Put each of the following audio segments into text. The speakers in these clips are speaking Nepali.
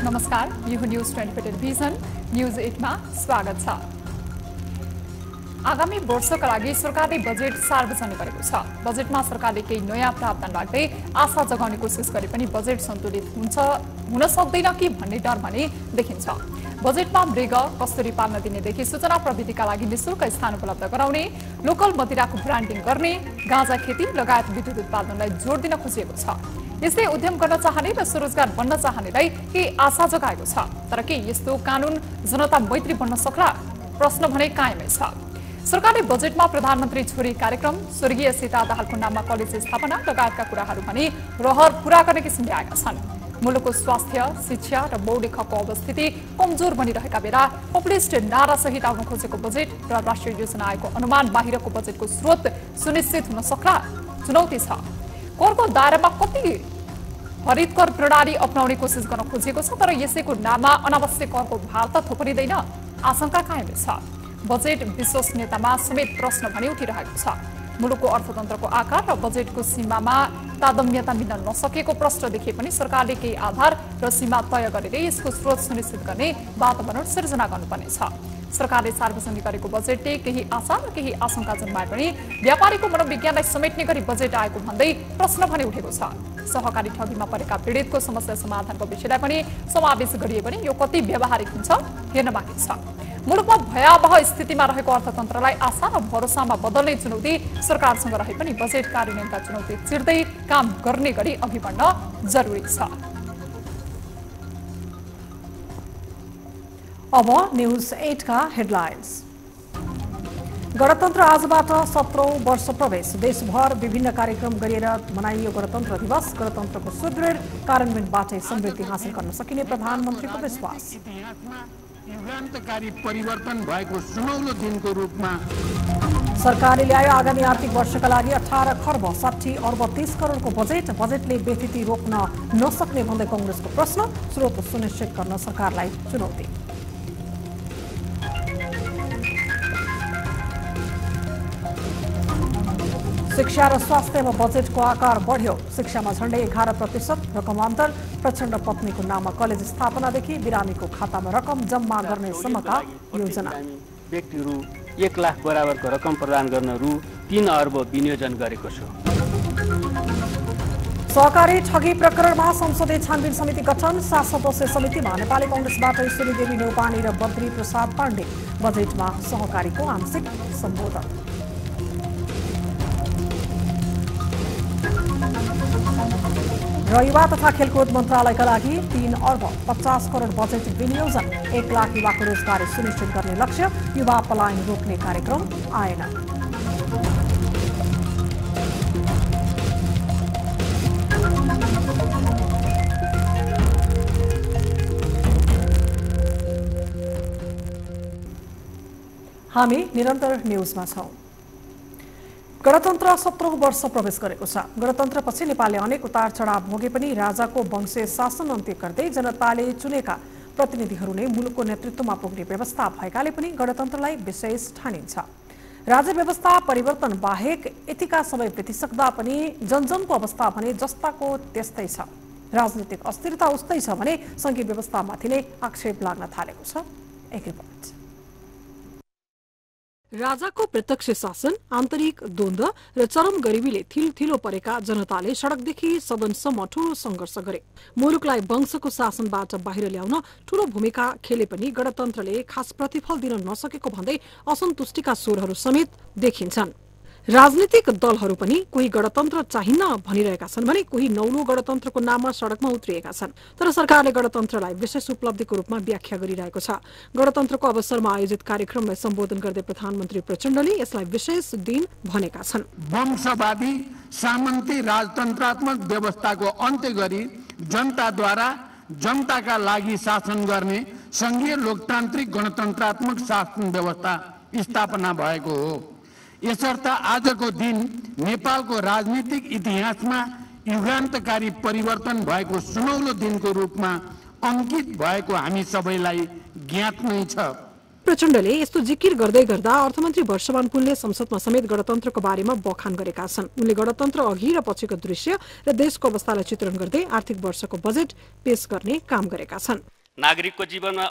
नमस्कार, यो न्यूज 24 टेलिभिजन न्यूज 8 मा स्वागत छ। आगामी वर्षका लागि सरकारले बजेट सार्वजनिक गरेको छ। बजेटमा सरकारले केही नयाँ प्रावधान राख्दै आशा जगाउने कोसिस गरे पनि बजेट सन्तुलित हुन सक्दैन कि भन्ने डर भने देखिन्छ। बजेटमा मृग कस्तुरी पाल्न दिनेदेखि सूचना प्रविधिका लागि निशुल्क स्थान उपलब्ध गराउने, लोकल मदिराको ब्रान्डिङ गर्ने, गाँजा खेती लगायत विद्युत उत्पादनलाई जोड दिन खोजिएको छ। यस्तै उद्यम गर्न चाहने र स्वरोजगार बन्न चाहनेलाई केही आशा जगाएको छ। तर के यस्तो कानून जनता मैत्री बन्न सक्ला? प्रश्न भने कायमै छ। सरकारले बजेटमा प्रधानमन्त्री छोरी कार्यक्रम, स्वर्गीय सीता दाहालको नाममा कलेज स्थापना लगायतका कुराहरू भने रहर पूरा गर्ने किसिमले आएका छन्। मुलुकको स्वास्थ्य, शिक्षा र मौलिक हकको अवस्थिति कमजोर बनिरहेका बेला पपुलिस्ट नारासहित आउन खोजेको बजेट र राष्ट्रिय योजना आएको अनुमान बाहिरको बजेटको स्रोत सुनिश्चित हुन सक्ला? चुनौती छ। करको दायरामा कति हरित कर प्रणाली अपनाउने कोसिस गर्न खोजिएको छ, तर यसैको नाममा अनावश्यक करको भार त थोपरिँदैन? आशंका कायमै छ। बजेट विश्वसनीयतामा समेत प्रश्न भने उठिरहेको छ। मुलुकको अर्थतन्त्रको आकार र बजेटको सीमामा तादम्यता मिल्न नसकेको प्रश्न देखिए पनि सरकारले केही आधार र सीमा तय गरेर यसको स्रोत सुनिश्चित गर्ने वातावरण सिर्जना गर्नुपर्नेछ। सरकारले सार्वजनिक गरेको बजेटले केही आशा र केही आशंका जन्माए पनि व्यापारीको मनोविज्ञानलाई समेट्ने गरी बजेट आएको भन्दै प्रश्न भने उठेको छ। सहकारी ठगीमा परेका पीडितको समस्या समाधानको विषयलाई पनि समावेश गरिए पनि यो कति व्यावहारिक हुन्छ हेर्न बाँकी छ। मुलुकमा भयावह स्थितिमा रहेको अर्थतन्त्रलाई आशा र भरोसामा बदल्ने चुनौती सरकारसँग रहे पनि बजेट कार्यान्वयनका चुनौती चिर्दै काम गर्ने गरी अघि बढ्न जरुरी छ। अब न्यूज 8 का हेडलाइन्स। गणतन्त्र आजबाट 17औं वर्ष प्रवेश। देशभर विभिन्न कार्यक्रम गरिएर मनाइयो गणतन्त्र दिवस। गणतन्त्रको सुदृढ कार्यान्वयनबाटै समृद्धि हासिल गर्न सकिने प्रधानमन्त्रीको विश्वास। युगान्तकारी परिवर्तन भएको सुनौलो दिनको रूपमा सरकारले ल्यायो आगामी आर्थिक वर्षका लागि 18 खर्ब 60 अर्ब 30 करोडको बजेट। बजेटले बेफिती रोक्न नसक्ने भन्दै कांग्रेसको प्रश्न। स्रोत सुनिश्चित गर्न सरकारलाई चुनौती। शिक्षा र स्वास्थ्यमा बजेटको आकार बढ्यो। शिक्षामा झण्डै 11% रकमान्तर। प्रचण्ड पत्नीको नाममा कलेज स्थापनादेखि बिरामीको खातामा रकम जम्मा गर्ने सम्मका योजना। व्यक्तिहरू 1 लाख बराबरको रकम प्रदान गर्न रु 3 अर्ब विनियोजन गरेको छ। सहकारी ठगी प्रकरणमा संसदीय छानबिन समिति गठन। 7 सदस्यीय समितिमा नेपाली कांग्रेसबाट ईश्वरीदेवी नेउपाने र बद्री प्रसाद पाण्डे। बजेटमा सहकारीको आंशिक सम्बोधन। र युवा तथा खेलकुद मन्त्रालयका लागि 3 अर्ब 50 करोड बजेट विनियोजन। 1 लाख युवाको रोजगारी सुनिश्चित गर्ने लक्ष्य। युवा पलायन रोक्ने कार्यक्रम आएन। हामी निरन्तर न्यूजमा छौं। गणतन्त्र 17औं वर्ष प्रवेश गरेको छ। गणतन्त्रपछि नेपालले अनेक उतार चढाव भोगे पनि राजाको वंशीय शासन अन्त्य गर्दै जनताले चुनेका प्रतिनिधिहरू नै मुलुकको नेतृत्वमा पुग्ने व्यवस्था भएकाले पनि गणतन्त्रलाई विशेष ठानिन्छ। राज्य व्यवस्था परिवर्तन बाहेक यतिका समय बितिसक्दा पनि जनजनको अवस्था भने जस्ताको त्यस्तै छ। राजनीतिक अस्थिरता उस्तै छ भने संघीय व्यवस्थामाथि नै आक्षेप लाग्न थालेको छ। एक रिपोर्ट। राजाको प्रत्यक्ष शासन, आन्तरिक द्वन्द्व र चरम गरिबीले थिलो परेका जनताले सडकदेखि सदनसम्म ठूलो संघर्ष गरे। मुलुकलाई वंशको शासनबाट बाहिर ल्याउन ठूलो भूमिका खेले पनि गणतन्त्रले खास प्रतिफल दिन नसकेको भन्दै असन्तुष्टिका स्वरहरू समेत देखिन्छन्। राजनीतिक दलहरू पनि कोही गणतन्त्र चाहिन्न भनिरहेका छन् भने कोही नौलो गणतन्त्रको नाममा सडकमा उत्रिएका छन्। तर सरकारले गणतन्त्रलाई विशेष उपलब्धिको रूपमा व्याख्या गरिरहेको छ। गणतन्त्रको अवसरमा आयोजित कार्यक्रमलाई सम्बोधन गर्दै प्रधानमन्त्री प्रचण्डले यसलाई विशेष दिन भनेका छन्। वंशवादी सामन्ती राजतन्त्रात्मक व्यवस्थाको अन्त्य गरी जनताद्वारा जनताका लागि शासन गर्ने संघीय लोकतान्त्रिक गणतन्त्रात्मक शासन व्यवस्था स्थापना भएको हो। यसर्थ आजको दिन नेपालको राजनीतिक इतिहासमा युगान्तकारी परिवर्तन भएको सुनौलो दिनको रूपमा अंकित भएको हामी सबैलाई ज्ञात नै छ। प्रचण्डले यस्तो जिकिर गर्दै गर्दा अर्थमन्त्री वर्षमान पुनले संसदमा समेत गणतन्त्रको बारेमा बखान गरेका छन्। उनले गणतन्त्र अघि र पछिको दृश्य र देशको अवस्थालाई चित्रण गर्दै आर्थिक वर्षको बजेट पेश गर्ने काम गरेका छन्। नागरिकको जीवनमा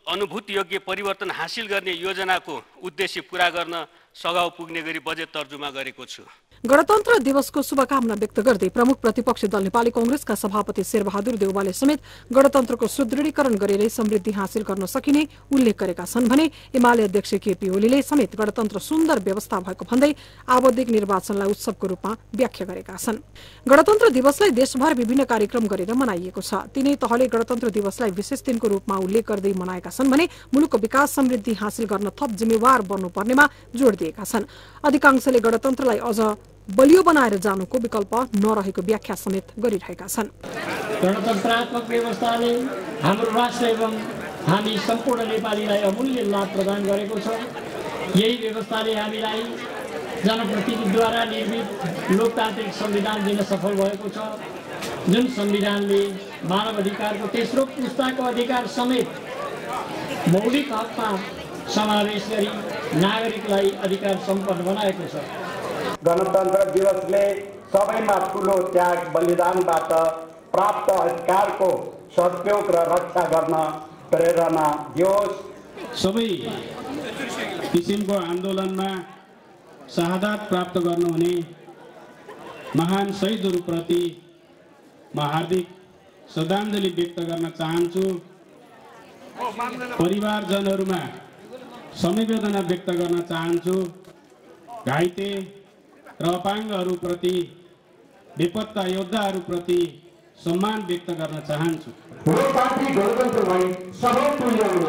अनुभूतियोग्य परिवर्तन हासिल गर्ने योजनाको उद्देश्य पूरा गर्न सघाउ पुग्ने गरी बजेट तर्जुमा गरेको छु। गणतन्त्र दिवसको शुभकामना व्यक्त गर्दै प्रमुख प्रतिपक्षी दल नेपाली कांग्रेसका सभापति शेरबहादुर देउवाले समेत गणतन्त्रको सुदृढीकरण गरेरै समृद्धि हासिल गर्न सकिने उल्लेख गरेका छन् भने एमाले अध्यक्ष केपी ओलीले समेत गणतन्त्र सुन्दर व्यवस्था भएको भन्दै आवधिक निर्वाचनलाई उत्सवको रूपमा व्याख्या गरेका छन्। गणतन्त्र दिवसलाई देशभर विभिन्न कार्यक्रम गरेर मनाइएको छ। तीनै तहले गणतन्त्र दिवसलाई विशेष दिनको रूपमा उल्लेख गर्दै मनाएका छन् भने मुलुकको विकास समृद्धि हासिल गर्न थप जिम्मेवार बन्नुपर्नेमा जोड दिएका छन्। अधिकांशले गणतन्त्रलाई अझ बलियो बनाएर जानुको विकल्प नरहेको व्याख्या समेत गरिरहेका छन्। गणतन्त्रात्मक व्यवस्थाले हाम्रो राष्ट्र एवं हामी सम्पूर्ण नेपालीलाई अमूल्य लाभ प्रदान गरेको छ। यही व्यवस्थाले हामीलाई जनप्रतिनिधिद्वारा निर्मित लोकतान्त्रिक संविधान दिन सफल भएको छ, जुन संविधानले मानव अधिकारको तेस्रो पुस्ताको अधिकार समेत मौलिक हकमा समावेश गरी नागरिकलाई अधिकार सम्पन्न बनाएको छ। गणतन्त्र दिवसले सबैमा ठुलो त्याग बलिदानबाट प्राप्त अधिकारको सदुपयोग र रक्षा गर्न प्रेरणा दियोस्। सबै किसिमको आन्दोलनमा शहादत प्राप्त गर्नुहुने महान शहीदहरूप्रति म हार्दिक श्रद्धाञ्जली व्यक्त गर्न चाहन्छु। परिवारजनहरूमा संवेदना व्यक्त गर्न चाहन्छु। घाइते र अपाङ्गहरूप्रति बेपत्ता योद्धाहरूप्रति सम्मान व्यक्त गर्न चाहन्छु। लोकतान्त्रिक गणतन्त्रलाई सबल तुल्याउन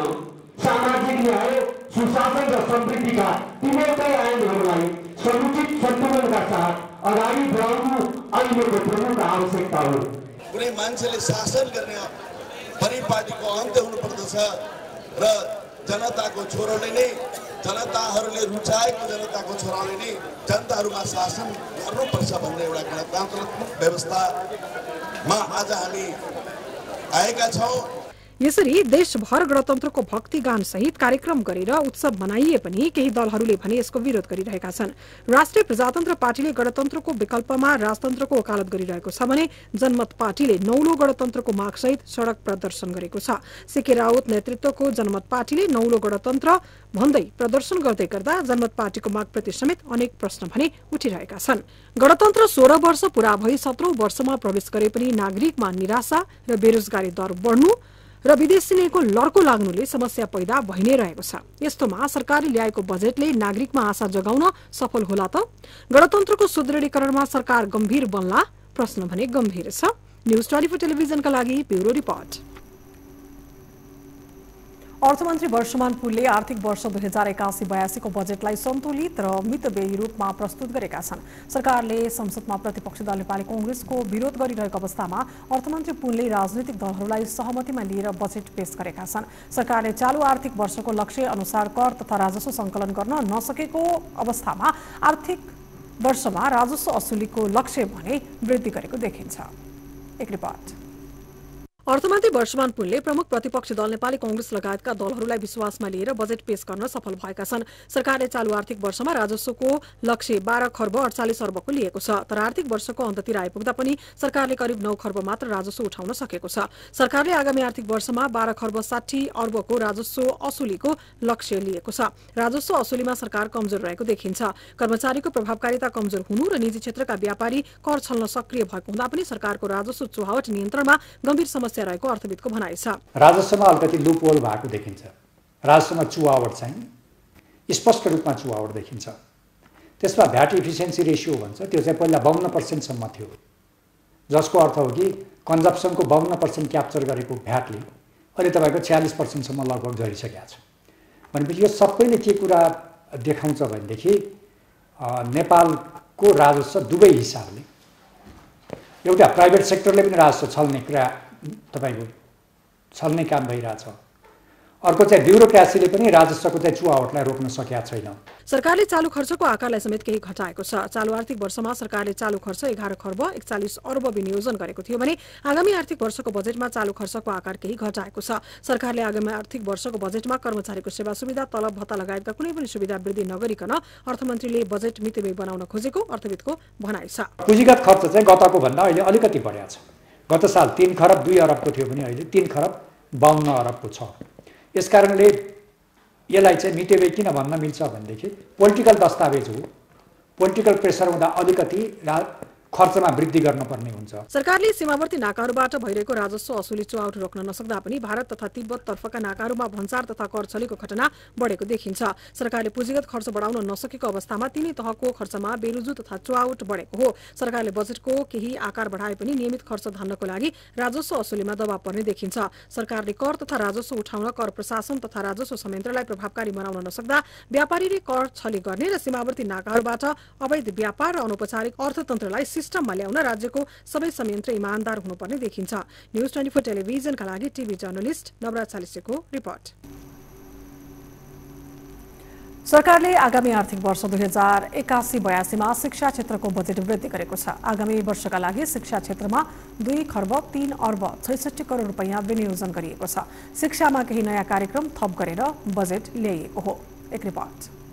सामाजिक न्याय, सुशासन र समृद्धिका तीनवटै आयामहरूलाई समुचित सन्तुलनका साथ अगाडि बढाउनु अहिलेको प्रमुख आवश्यकता हो। कुनै मान्छेले शासन गर्ने परिपाटीको अन्त्य हुनुपर्दछ र जनताको छोरोले नै जनताहरूले रुचाएको जनताको छोराले नै जनताहरूमा शासन गर्नुपर्छ भन्ने एउटा गणतन्त्रात्मक व्यवस्थामा आज हामी आएका छौँ। यसरी देशभर गणतन्त्रको भक्तिगान सहित कार्यक्रम गरेर उत्सव मनाइए पनि केही दलहरूले भने यसको विरोध गरिरहेका छन्। राष्ट्रिय प्रजातन्त्र पार्टीले गणतन्त्रको विकल्पमा राजतन्त्रको वकालत गरिरहेको छ भने जनमत पार्टीले नौलो गणतन्त्रको मागसहित सड़क प्रदर्शन गरेको छ। सीके राउत नेतृत्वको जनमत पार्टीले नौलो गणतन्त्र भन्दै प्रदर्शन गर्दै गर्दा जनमत पार्टीको मागप्रति समेत अनेक प्रश्न भने उठिरहेका छन्। गणतन्त्र 16 वर्ष पूरा भई 17औं वर्षमा प्रवेश गरे पनि नागरिकमा निराशा र बेरोजगारी दर बढ्नु र विदेशीको लड्को लाग्नुले समस्या पैदा भइ नै रहेको छ। यस्तोमा सरकारले ल्याएको बजेटले नागरिकमा आशा जगाउन सफल होला त? गणतन्त्रको सुदृढीकरणमा सरकार गम्भीर बन्ला? प्रश्न भने गम्भीर छ। न्यूज 24 टेलिभिजनका लागि ब्युरो रिपोर्ट। अर्थमन्त्री वर्षमान पुनले आर्थिक वर्ष 2081-82 को बजेटलाई सन्तुलित र मितव्ययी रूपमा प्रस्तुत गरेका छन्। सरकारले संसदमा प्रतिपक्षी दल नेपाली कांग्रेसको विरोध गरिरहेको अवस्थामा अर्थमन्त्री पुनले राजनीतिक दलहरूलाई सहमतिमा लिएर बजेट पेश गरेका छन्। सरकारले चालू आर्थिक वर्षको लक्ष्य अनुसार कर तथा राजस्व संकलन गर्न नसकेको अवस्थामा आर्थिक वर्षमा राजस्व असुलीको लक्ष्य भने वृद्धि गरेको देखिन्छ। एक रिपोर्ट। अर्थमन्त्री वर्षमान पुनले प्रमुख प्रतिपक्षी दल नेपाली कांग्रेस लगायतका दलहरूलाई विश्वासमा लिएर बजेट पेश गर्न सफल भएका छन्। सरकारले चालू आर्थिक वर्षमा राजस्वको लक्ष्य 12 खर्ब 48 अर्बको लिएको छ, तर आर्थिक वर्षको अन्ततिर आइपुग्दा पनि सरकारले करिब 9 खर्ब मात्र राजस्व उठाउन सकेको छ। सरकारले आगामी आर्थिक वर्षमा 12 खर्ब 60 अर्बको राजस्व असुलीको लक्ष्य लिएको छ। राजस्व असुलीमा सरकार कमजोर रहेको देखिन्छ। कर्मचारीको प्रभावकारिता कमजोर हुनु र निजी क्षेत्रका व्यापारी कर छल्न सक्रिय भएको हुँदा पनि सरकारको राजस्व चुहावट नियन्त्रणमा गम्भीर समस्या रहेको अर्थविदको भनाइ छ। राजस्वमा अलिकति लुपहोल भएको देखिन्छ। राजस्वमा चुहावट चाहिँ स्पष्ट रूपमा चुहावट देखिन्छ। त्यसमा भ्याट इफिसियन्सी रेसियो भन्छ, त्यो चाहिँ पहिला 52% सम्म थियो, जसको अर्थ हो कि कन्जप्सनको 52% क्याप्चर गरेको भ्याटले अहिले तपाईँको 46% सम्म लगभग झरिसकेको छ। भनेपछि यो सबैले के कुरा देखाउँछ भनेदेखि नेपालको राजस्व दुवै हिसाबले, एउटा प्राइभेट सेक्टरले पनि राजस्व छल्ने कुरा तपाईँको छल्ने काम भइरहेछ, अर्को चाहिँ ब्युरोक्रेसीले पनि राजस्वको चाहिँ चुहावटलाई रोक्न सकेका छैन। सरकारले चालु खर्चको आकारलाई समेत केही घटाएको छ। चालु आर्थिक वर्षमा सरकारले चालु खर्च 11 खर्ब 41 अर्ब विनियोजन गरेको थियो भने आगामी आर्थिक वर्षको बजेटमा चालु खर्चको आकार केही घटाएको छ। सरकारले आगामी आर्थिक वर्षको बजेटमा कर्मचारीको सेवा सुविधा, तलब भत्ता लगायतका कुनै पनि सुविधा वृद्धि नगरिकन अर्थमन्त्रीले बजेट मितिव्यय बनाउन खोजेको अर्थविदको भनाइ छ। पुँजीगत खर्च चाहिँ गतको भन्दा अहिले अलिकति बढेको छ। गत साल 3 खरब 2 अरबको थियो भने अहिले 3 खरब 52 अरबको छ। यसकारणले यसलाई चाहिँ मितिव्यय किन भन्न मिल्छ भनेदेखि पोलिटिकल दस्तावेज हो, पोलिटिकल प्रेसर हुँदा अलिकति खर्चमा वृद्धि गर्नुपर्ने हुन्छ। सरकारले सीमावर्ती नाकाहरूबाट भइरहेको राजस्व असुली चुहावट रोक्न नसक्दा पनि भारत तथा तिब्बत तर्फका नाकाहरूमा भन्सार तथा कर छलीको घटना बढेको देखिन्छ। सरकारले पुँजीगत खर्च बढाउन नसकेको अवस्थामा तिनै तहको खर्चमा बेरुजु तथा चुहावट बढेको हो। सरकारले बजेटको केही आकार बढाए पनि नियमित खर्च धान्नको लागि राजस्व असुलीमा दबाव पर्ने देखिन्छ। सरकारले कर तथा राजस्व उठाउन कर प्रशासन तथा राजस्व संयन्त्रलाई प्रभावकारी बनाउन नसक्दा व्यापारीले कर छली गर्ने र सीमावर्ती नाकाहरूबाट अवैध व्यापार र अनौपचारिक अर्थतन्त्रलाई सिस्टममा ल्याउन राज्यको सबै संयन्त्र इमानदार हुनुपर्ने देखिन्छ। न्यूज 24 टेलिभिजनका लागि टिभी जर्नलिस्ट नवराज चालिसेको रिपोर्ट। सरकारले आगामी आर्थिक वर्ष 2081-82 मा शिक्षा क्षेत्रको बजेट वृद्धि गरेको छ। आगामी वर्षका लागि शिक्षा क्षेत्रमा 2 खर्ब 3 अर्ब 66 करोड रुपैयाँ विनियोजन गरिएको छ। शिक्षामा केही नयाँ कार्यक्रम थप गरेर बजेट ल्याइएको हो। एक रिपोर्ट।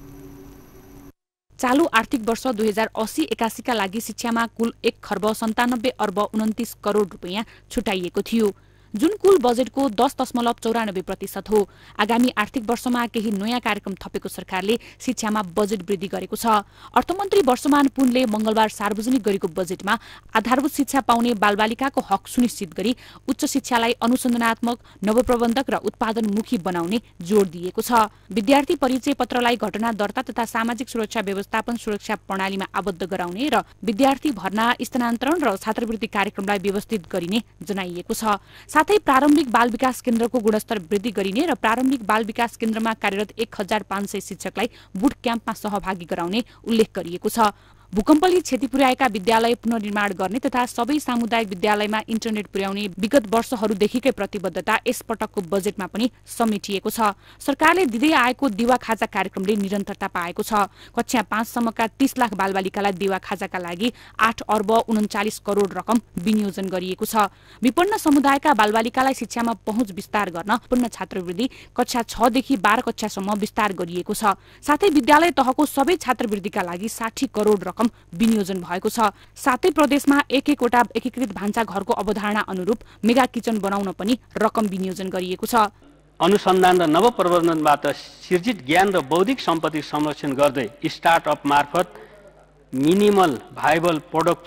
चालू आर्थिक वर्ष 2080-81 का लागि शिक्षामा कुल 1 खर्ब 97 अर्ब 29 करोड रुपैयाँ छुटाइएको थियो, जुन कुल बजेटको 10.94% हो। आगामी आर्थिक वर्षमा केही नयाँ कार्यक्रम थपेको सरकारले शिक्षामा बजेट वृद्धि गरेको छ। अर्थमन्त्री वर्षमान पुनले मंगलबार सार्वजनिक गरेको बजेटमा आधारभूत शिक्षा पाउने बालबालिकाको हक सुनिश्चित गरी उच्च शिक्षालाई अनुसन्धानात्मक, नवप्रबन्धक र उत्पादनमुखी बनाउने जोड दिएको छ। विद्यार्थी परिचय पत्रलाई घटना दर्ता तथा सामाजिक सुरक्षा व्यवस्थापन सुरक्षा प्रणालीमा आबद्ध गराउने र विद्यार्थी भर्ना, स्थानान्तरण र छात्रवृत्ति कार्यक्रमलाई व्यवस्थित गरिने जनाइएको छ। साथै प्रारम्भिक बाल विकास केन्द्रको गुणस्तर वृद्धि गरिने र प्रारम्भिक बाल विकास केन्द्रमा कार्यरत 1500 शिक्षकलाई बुट क्याम्पमा सहभागी गराउने उल्लेख गरिएको छ। भूकम्पले क्षति पुर्याएका विद्यालय पुनर्निर्माण गर्ने तथा सबै सामुदायिक विद्यालयमा इन्टरनेट पुर्याउने विगत वर्षहरूदेखिकै प्रतिबद्धता यस पटकको बजेटमा पनि समेटिएको छ। सरकारले दिँदै आएको दिवा खाजा कार्यक्रमले निरन्तरता पाएको छ। कक्षा 5 सम्मका 30 लाख बालबालिकालाई दिवा खाजाका लागि 8 अर्ब 39 करोड रकम विनियोजन गरिएको छ। विपन्न समुदायका बालबालिकालाई शिक्षामा पहुँच विस्तार गर्न पूर्ण छात्रवृत्ति कक्षा 6 देखि 12 कक्षासम्म विस्तार गरिएको छ। साथै विद्यालय तहको सबै छात्रवृत्तिका लागि 60 करोड रकम विनियोजन भएको छ। साथै प्रदेशमा एक-एकवटा एकीकृत भान्सा घरको अवधारणा अनुरूप मेगा किचन बनाउन पनि रकम विनियोजन गरिएको छ। अनुसन्धान र नवप्रवर्धनबाट सिर्जित ज्ञान र बौद्धिक सम्पत्ति संरक्षण गर्दै स्टार्टअप मार्फत मिनिमल भाइबल प्रोडक्ट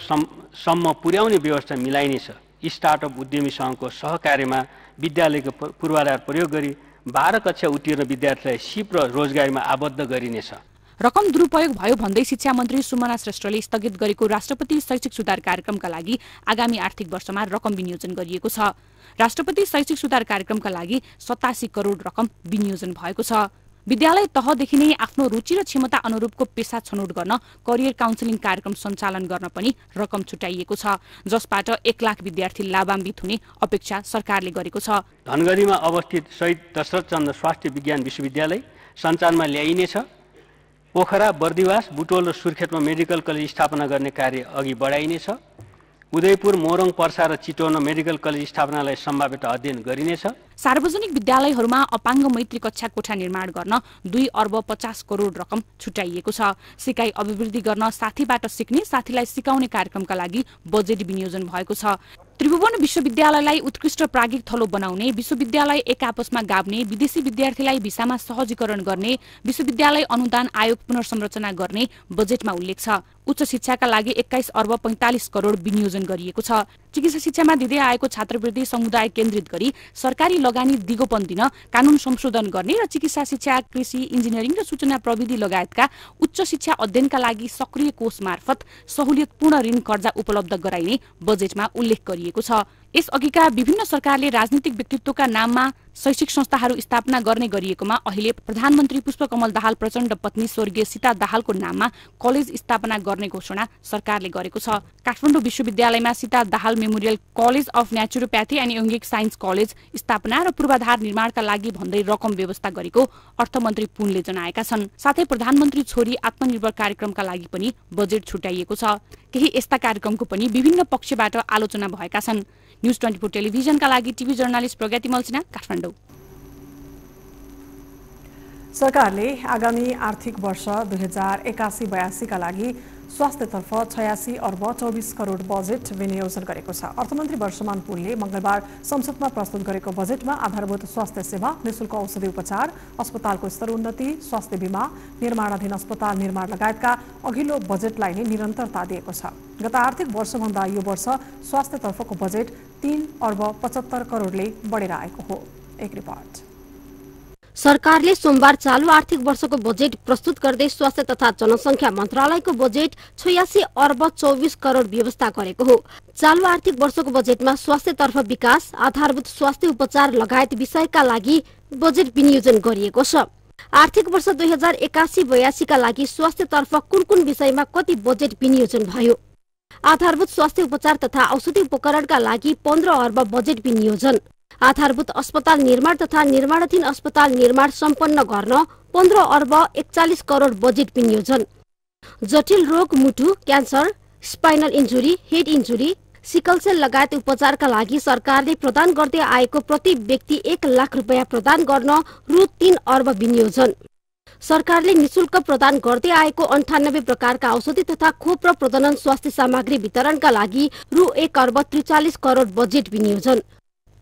सम्म पुर्याउने व्यवस्था मिलाइनेछ। स्टार्टअप उद्यमीसँगको सहकार्यमा विद्यालयको पूर्वाधार प्रयोग गरी 12 कक्षा उत्तीर्ण विद्यार्थीलाई सिप र रोजगारीमा आबद्ध गरिनेछ। रकम दुरुपयोग भयो भन्दै शिक्षा मन्त्री सुमना श्रेष्ठले स्थगित गरेको राष्ट्रपति शैक्षिक सुधार कार्यक्रमका लागि आगामी आर्थिक वर्षमा रकम विनियोजन गरिएको छ। राष्ट्रपति शैक्षिक सुधार कार्यक्रमका लागि 87 करोड रकम विनियोजन भएको छ। विद्यालय तहदेखि नै आफ्नो रुचि र क्षमता अनुरूपको पेशा छनौट गर्न करियर काउन्सिलिङ कार्यक्रम सञ्चालन गर्न पनि रकम छुटाइएको छ, जसबाट 1 लाख विद्यार्थी लाभान्वित हुने अपेक्षा सरकारले गरेको छ। धनगढीमा अवस्थित शहीद दशरथ चन्द्र स्वास्थ्य विज्ञान विश्वविद्यालय सञ्चालनमा ल्याइनेछ। पोखरा, बर्दिवास, बुटोल र सुर्खेतमा मेडिकल कलेज स्थापना गर्ने कार्य अघि बढाइनेछ। उदयपुर, मोरङ, पर्सा र चितवनमा मेडिकल कलेज स्थापनालाई सम्भाव्यता अध्ययन गरिनेछ। सार्वजनिक विद्यालयहरूमा अपाङ्ग मैत्री कक्षा कोठा निर्माण गर्न 2 अर्ब 50 करोड रकम छुटाइएको छ। सिकाइ अभिवृद्धि गर्न साथीबाट सिक्ने, साथीलाई सिकाउने कार्यक्रमका लागि बजेट विनियोजन भएको छ। त्रिभुवन विश्वविद्यालयलाई उत्कृष्ट प्राज्ञिक थलो बनाउने, विश्वविद्यालय एक आपसमा गाभ्ने, विदेशी विद्यार्थीलाई भिसामा सहजीकरण गर्ने, विश्वविद्यालय अनुदान आयोग पुनर्संरचना गर्ने बजेटमा उल्लेख छ। उच्च शिक्षाका लागि 21 अर्ब 45 करोड विनियोजन गरिएको छ। चिकित्सा शिक्षामा दिँदै आएको छात्रवृत्ति समुदाय केन्द्रित गरी सरकारी लगानी दिगोपन दिन कानून संशोधन गर्ने र चिकित्सा शिक्षा, कृषि, इन्जिनियरिङ र सूचना प्रविधि लगायतका उच्च शिक्षा अध्ययनका लागि सक्रिय कोष मार्फत सहुलियतपूर्ण ऋण कर्जा उपलब्ध गराइने बजेटमा उल्लेख गरिएको छ। यसअघिका विभिन्न सरकारले राजनीतिक व्यक्तित्वका नाममा शैक्षिक संस्थाहरू स्थापना गर्ने गरिएकोमा अहिले प्रधानमन्त्री पुष्पकमल दाहाल प्रचण्ड पत्नी स्वर्गीय सीता दाहालको नाममा कलेज स्थापना गर्ने घोषणा सरकारले गरेको छ। काठमाडौँ विश्वविद्यालयमा Sita Dahal memorial college of naturopathy and यौगिक साइन्स कलेज स्थापना र पूर्वाधार निर्माणका लागि भन्दै रकम व्यवस्था गरेको अर्थमन्त्री पुनले जनाएका छन्। साथै प्रधानमन्त्री छोरी आत्मनिर्भर कार्यक्रमका लागि पनि बजेट छुट्याइएको छ। केही यस्ता कार्यक्रमको पनि विभिन्न पक्षबाट आलोचना भएका छन्। न्यूज 24 टेलिभिजनका लागि टिभी जर्नलिस्ट प्रगति मल्सिना, काठमाडौँ। सरकारले आगामी आर्थिक वर्ष 2081-82 का लागि स्वास्थ्यतर्फ 86 अर्ब 24 करोड बजेट विनियोजन गरेको छ। अर्थमन्त्री वर्षमान पुनले मंगलबार संसदमा प्रस्तुत गरेको बजेटमा आधारभूत स्वास्थ्य सेवा, निशुल्क औषधि उपचार, अस्पतालको स्तरोन्नति, स्वास्थ्य बीमा, निर्माणाधीन अस्पताल निर्माण लगायतका अघिल्लो बजेटलाई नै निरन्तरता दिएको छ। गत आर्थिक वर्षभन्दा यो वर्ष स्वास्थ्यतर्फको बजेट 3 अर्ब 75 करोडले बढेर आएको हो। एक रिपोर्ट। सरकारले सोमबार चालू आर्थिक वर्षको बजेट प्रस्तुत गर्दै स्वास्थ्य तथा जनसंख्या मन्त्रालयको बजेट 86 अर्ब 24 करोड व्यवस्था गरेको हो। चालू आर्थिक वर्षको बजेटमा स्वास्थ्यतर्फ विकास, आधारभूत स्वास्थ्य उपचार लगायत विषयका लागि बजेट विनियोजन गरिएको छ। आर्थिक वर्ष 2081-82 का लागि स्वास्थ्यतर्फ कुन विषयमा कति बजेट विनियोजन भयो? आधारभूत स्वास्थ्य उपचार तथा औषधि उपकरणका लागि 15 अर्ब बजेट विनियोजन, आधारभूत अस्पताल निर्माण तथा निर्माणाधीन अस्पताल निर्माण सम्पन्न गर्न 15 अर्ब 41 करोड बजेट विनियोजन, जटिल रोग, मुटु, cancer, spinal injury, head injury, sickle cell लगायत उपचारका लागि सरकारले प्रदान गर्दै आएको प्रति व्यक्ति 1 लाख रुपैयाँ प्रदान गर्न रु 3 अर्ब विनियोजन। सरकारले निशुल्क प्रदान गर्दै आएको 98 प्रकारका औषधि तथा खोप र प्रजनन स्वास्थ्य सामग्री वितरणका लागि रु 1 अर्ब 43 करोड बजेट विनियोजन।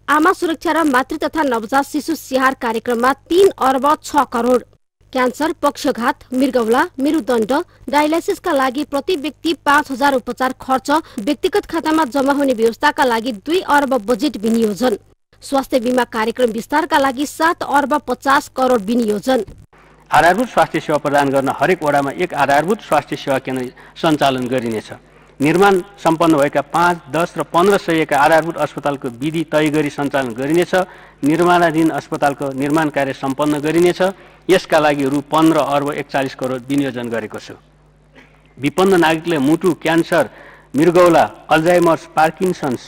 आमा सुरक्षा र मातृ तथा नवजात शिशु स्याहार कार्यक्रममा 3 अर्ब 6 करोड, क्यान्सर, पक्षघात, मृगौला, मेरुदण्ड, डायलाइसिसका लागि प्रति व्यक्ति 5000 उपचार खर्च व्यक्तिगत खातामा जम्मा हुने व्यवस्थाका लागि 2 अर्ब बजेट विनियोजन। स्वास्थ्य बीमा कार्यक्रम विस्तारका लागि 7 अर्ब 50 करोड विनियोजन। आधारभूत स्वास्थ्य सेवा प्रदान गर्न हरेक वडामा एक आधारभूत स्वास्थ्य सेवा केन्द्र सञ्चालन गरिनेछ। निर्माण सम्पन्न भएका 5, 10 र 1500 का आधारभूत अस्पतालको विधि तय गरी सञ्चालन गरिनेछ। निर्माणाधीन अस्पतालको निर्माण कार्य सम्पन्न गरिनेछ। यसका लागि रु 15 अर्ब 41 करोड विनियोजन गरेको छु। विपन्न नागरिकले मुटु, क्यान्सर, मृगौला, Alzheimer's, Parkinson's,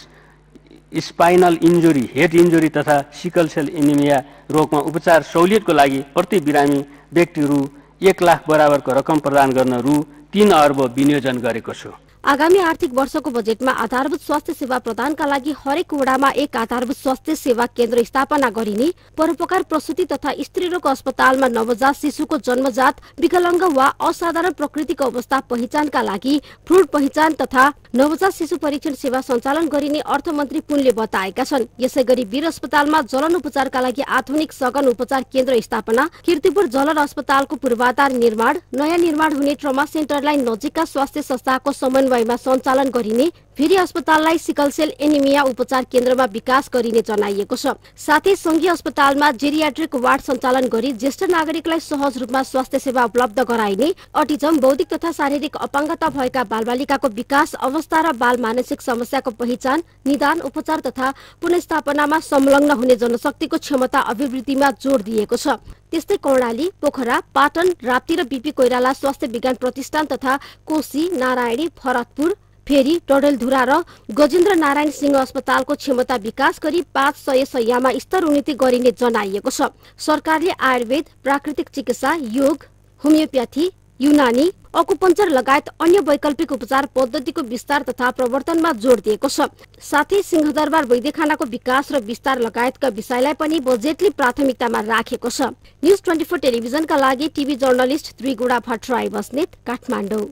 spinal injury, head injury तथा सिकल सेल एनिमिया रोगमा उपचार सहुलियतको लागि प्रति बिरामी व्यक्ति रु 1 लाख बराबरको रकम प्रदान गर्न रु 3 अर्ब विनियोजन गरेको छु। आगामी आर्थिक वर्षको बजेटमा आधारभूत स्वास्थ्य सेवा प्रदानका लागि हरेक वडामा एक आधारभूत स्वास्थ्य सेवा केन्द्र स्थापना गरिने, परोपकार प्रसूति तथा स्त्री रोग अस्पतालमा नवजात शिशुको जन्मजात विकलाङ्ग वा असाधारण प्रकृतिको अवस्था पहिचानका लागि भ्रूण पहिचान तथा नवजात शिशु परीक्षण सेवा सञ्चालन गरिने अर्थमन्त्री पुनले बताएका छन्। यसैगरी वीर अस्पतालमा जलन उपचारका लागि आधुनिक सघन उपचार केन्द्र स्थापना, कीर्तिपुर जलन अस्पतालको पूर्वाधार निर्माण, नयाँ निर्माण हुने ट्रमा सेन्टरलाई नजिकका स्वास्थ्य संस्थाको समन्वयमा सञ्चालन गरिने, फेरि अस्पताललाई सिकल सेल एनिमिया उपचार केन्द्रमा विकास गरिने जनाइएको छ। साथै संघीय अस्पतालमा जेरियाट्रिक वार्ड सञ्चालन गरी ज्येष्ठ नागरिकलाई सहज रूपमा स्वास्थ्य सेवा उपलब्ध गराइने, अटिजम, बौद्धिक तथा शारीरिक अपाङ्गता भएका बालबालिकाको विकास अवस्था र बाल मानसिक समस्याको पहिचान, निदान, उपचार तथा पुनर्स्थापनामा संलग्न हुने जनशक्तिको क्षमता अभिवृद्धिमा जोड दिएको छ। त्यस्तै कर्णाली, पोखरा, पाटन, राप्ती र बीपी कोइराला स्वास्थ्य विज्ञान प्रतिष्ठान तथा कोशी, नारायणी, भरतपुर, फेरि, डडेलधुरा र गजेन्द्र नारायण सिंह अस्पतालको क्षमता विकास गरी 500 शय्यामा स्तर उन्नति गरिने जनाइएको छ। सरकारले आयुर्वेद, प्राकृतिक चिकित्सा, योग, होमियोप्याथी, युनानी, अकुपञ्चर लगायत अन्य वैकल्पिक उपचार पद्धतिको विस्तार तथा प्रवर्तनमा जोड दिएको छ। साथै सिंहदरबार वैद्यखानाको विकास र विस्तार लगायतका विषयलाई पनि बजेटले प्राथमिकतामा राखेको छ। न्यूज 24 टेलिभिजनका लागि टिभी जर्नलिस्ट त्रिगुडा भट्टराई बस्नेत, काठमाडौँ।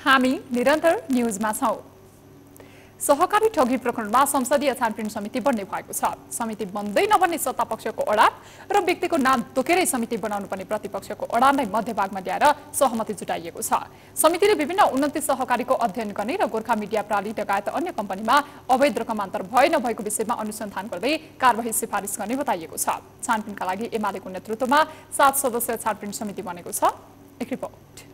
हामी निरन्तर न्यूजमा छौं। सहकारी ठगी प्रकरणमा संसदीय छानबिन समिति बन्ने भएको छ। समिति बन्दै नबन्ने सत्तापक्षको अडान र व्यक्तिको नाम तोकेरै समिति बनाउनु पर्ने प्रतिपक्षको अडानलाई मध्यभागमा ल्याएर सहमति जुटाइएको छ। समितिले विभिन्न 29 सहकारीको अध्ययन गर्ने र गोर्खा मिडिया प्रणाली लगायत अन्य कम्पनीमा अवैध रकमान्तर भए नभएको विषयमा अनुसन्धान गर्दै कारबाही सिफारिस गर्ने बताइएको छ। छानबिनका लागि एमालेको नेतृत्वमा 7 सदस्यीय छानबिन समिति बनेको छ। एक रिपोर्ट।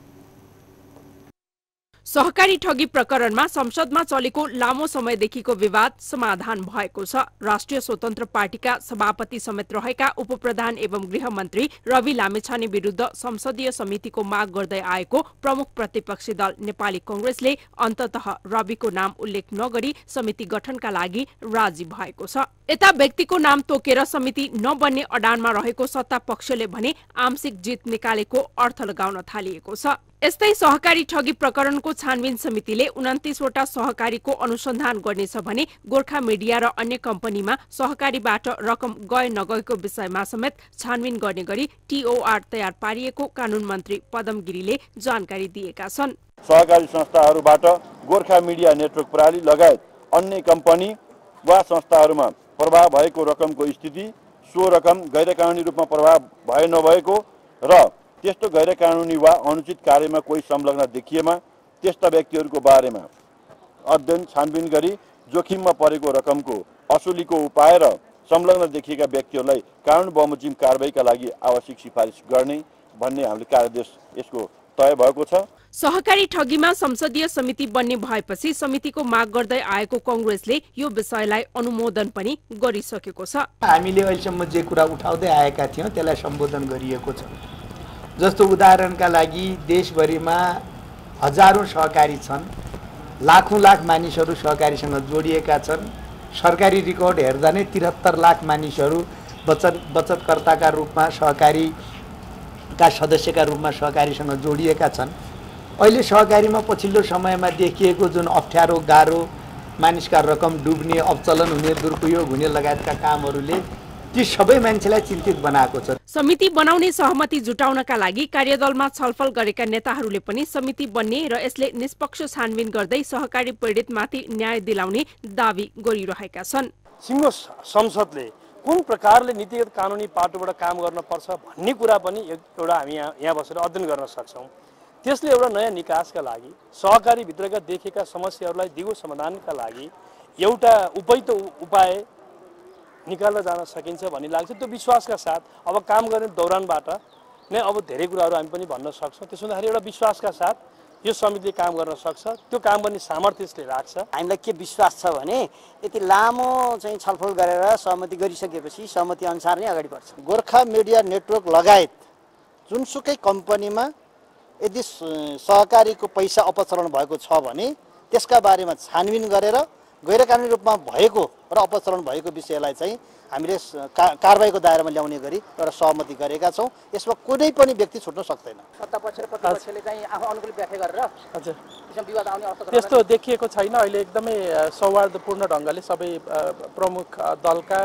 सहकारी ठगी प्रकरणमा संसदमा चलेको लामो समयदेखिको विवाद समाधान भएको छ। राष्ट्रिय स्वतन्त्र पार्टीका सभापति समेत रहेका उपप्रधान एवं गृहमन्त्री रवि लामेछाने विरुद्ध संसदीय समितिको माग गर्दै आएको प्रमुख प्रतिपक्षी दल नेपाली कांग्रेसले अन्ततः रविको नाम उल्लेख नगरी समिति गठनका लागि राजी भएको छ। यता व्यक्तिको नाम तोकेर समिति नबन्ने अडानमा रहेको सत्ता पक्षले भने आंशिक जित निकालेको अर्थ लगाउन थालिएको छ। यस्तै सहकारी ठगी प्रकरणको छानबिन समितिले 29 वटा सहकारीको अनुसन्धान गर्नेछ भने गोर्खा मिडिया र अन्य कम्पनीमा सहकारीबाट रकम गए नगएको विषयमा समेत छानबिन गर्ने गरी टीओआर तयार पारिएको कानून मन्त्री पदम गिरीले जानकारी दिएका छन्। सहकारी संस्थाहरूबाट गोर्खा मिडिया नेटवर्क प्रणाली लगायत अन्य कम्पनी वा संस्थाहरूमा प्रभाव भएको रकमको स्थिति, सो रकम गैरकानूनी रूपमा प्रभाव भए नभएको र त्यस्तो गैर कानूनी वा अनुचित कार्यमा कोही संलग्न देखिएमा त्यस्ता व्यक्तिहरूको बारेमा अध्ययन छानबिन गरी जोखिममा परेको रकमको असुलीको उपाय र संलग्न देखिएका व्यक्तिहरूलाई कानून बमोजिम कारबाहीका लागि आवश्यक सिफारिस गर्ने भन्ने हामीले कार्यादेश यसको तय भएको छ। सहकारी ठगीमा संसदीय समिति बन्ने भएपछि समितिको माग गर्दै आएको कांग्रेसले यो विषयलाई अनुमोदन पनि गरिसकेको छ। हामीले अहिलेसम्म जे कुरा उठाउँदै आएका थियौं त्यसलाई सम्बोधन गरिएको छ। जस्तो उदाहरणका लागि देशभरिमा हजारौं सहकारी छन्, लाखौं लाख मानिसहरू सहकारीसँग जोडिएका छन्। सरकारी रेकर्ड हेर्दा नै 73 लाख मानिसहरू बचतकर्ताका रूपमा सहकारीका सदस्यका रूपमा सहकारीसँग जोडिएका छन्। अहिले सहकारीमा पछिल्लो समयमा देखिएको जुन अप्ठ्यारो गाह्रो मानिसका रकम डुब्ने, अवचलन हुने, दुरुपयोग हुने लगायतका कामहरूले ती सबै मान्छेलाई चिन्तित बनाएको छ। समिति बनाउने सहमति जुटाउनका लागि कार्यदलमा छलफल गरेका नेताहरूले पनि समिति बन्ने र यसले निष्पक्ष छानबिन गर्दै सहकारी पीडितमाथि न्याय दिलाउने दावी गरिरहेका छन्। सिङ्गो संसदले कुन प्रकारले नीतिगत कानुनी पाटोबाट काम गर्न पर्छ भन्ने कुरा पनि एउटा हामी यहाँ बसेर अध्ययन गर्न सक्छौं। त्यसले एउटा नयाँ निकासका लागि सहकारी भित्रका देखेका समस्याहरूलाई दिगो समाधानका लागि एउटा उपयुक्त उपाय निकाल्न जान सकिन्छ भन्ने लाग्छ। त्यो विश्वासका साथ अब काम गर्ने दौरानबाट नै अब धेरै कुराहरू हामी पनि भन्न सक्छौँ। त्यसो हुँदाखेरि एउटा विश्वासका साथ यो समितिले काम गर्न सक्छ, त्यो काम गर्ने सामर्थ्य यसले राख्छ। हामीलाई के विश्वास छ भने यति लामो चाहिँ छलफल गरेर सहमति गरिसकेपछि सहमति अनुसार नै अगाडि बढ्छ। गोर्खा मिडिया नेटवर्क लगायत जुनसुकै कम्पनीमा यदि सहकारीको पैसा अपचलन भएको छ भने त्यसका बारेमा छानबिन गरेर गैरकानूनी रूपमा भएको र अपचलन भएको विषयलाई चाहिँ हामीले कारबाहीको दायरामा ल्याउने गरी एउटा सहमति गरेका छौं। यसमा कुनै पनि व्यक्ति छुट्न सक्दैन। सत्तापक्ष र प्रतिपक्षले चाहिँ आफू अनुकूल व्याख्या गरेर हजुर यसमा विवाद आउने अवस्था त्यस्तो देखिएको छैन। अहिले एकदमै सौहार्दपूर्ण ढंगले सबै प्रमुख दलका